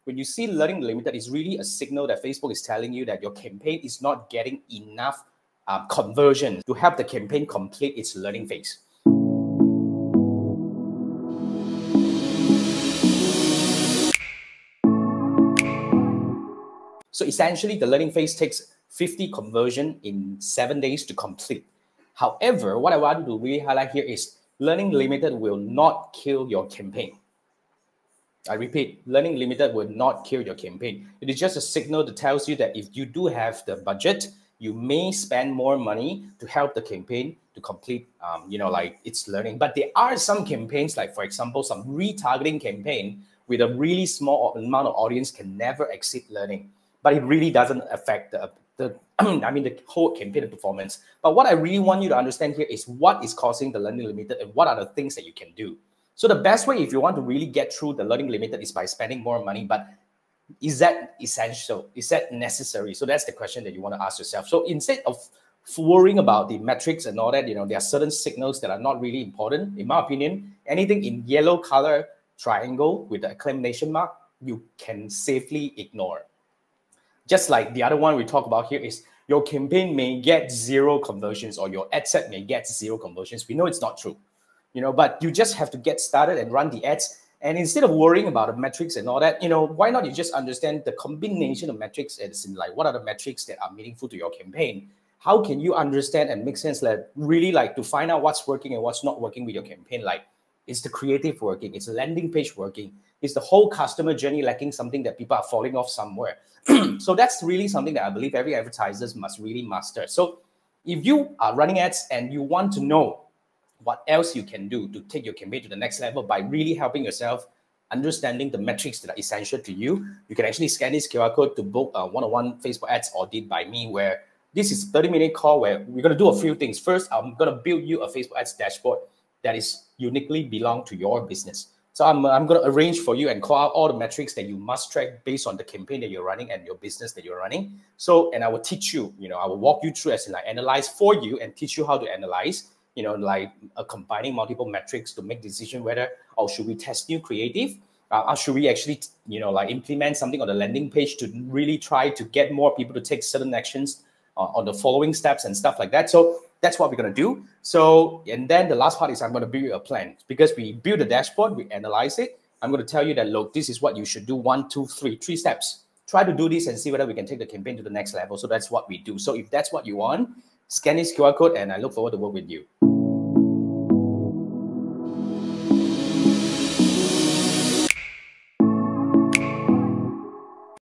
when you see learning limited, it's really a signal that Facebook is telling you that your campaign is not getting enough conversion to help the campaign complete its learning phase. So essentially, the learning phase takes 50 conversion in 7 days to complete. However, what I want to really highlight here is learning limited will not kill your campaign. I repeat, learning limited will not kill your campaign. It is just a signal that tells you that if you do have the budget, you may spend more money to help the campaign to complete, like its learning. But there are some campaigns, like for example, some retargeting campaign with a really small amount of audience can never exceed learning. But it really doesn't affect the whole campaign performance. But what I really want you to understand here is what is causing the learning limited and what are the things that you can do. So the best way, if you want to really get through the learning limited, is by spending more money. But is that essential? Is that necessary? So that's the question that you want to ask yourself. So instead of worrying about the metrics and all that, there are certain signals that are not really important. In my opinion, anything in yellow color triangle with the exclamation mark, you can safely ignore. Just like the other one we talk about here is your campaign may get 0 conversions or your ad set may get 0 conversions. We know it's not true, but you just have to get started and run the ads. And instead of worrying about the metrics and all that, why not you just understand the combination of metrics as in like what are the metrics that are meaningful to your campaign? How can you understand and make sense that really like to find out what's working and what's not working with your campaign? Like, is the creative working? Is the landing page working? Is the whole customer journey lacking something that people are falling off somewhere? So that's really something that I believe every advertiser must really master. So if you are running ads and you want to know what else you can do to take your campaign to the next level by really helping yourself understanding the metrics that are essential to you, you can actually scan this QR code to book a one-on-one Facebook ads audit by me, where this is a 30-minute call where we're going to do a few things. First, I'm going to build you a Facebook ads dashboard that is uniquely belong to your business. So I'm going to arrange for you and call out all the metrics that you must track based on the campaign that you're running and your business that you're running. So, and I will teach you, I will walk you through as in like analyze for you and teach you how to analyze, combining multiple metrics to make decision whether, should we test new creative? Or should we actually, implement something on the landing page to really try to get more people to take certain actions on the following steps and stuff like that. So that's what we're going to do. So, and then the last part is I'm going to build you a plan, because we build a dashboard, we analyze it. I'm going to tell you that, look, this is what you should do. 1, 2, 3 steps. Try to do this and see whether we can take the campaign to the next level. So that's what we do. So if that's what you want, scan this QR code and I look forward to work with you.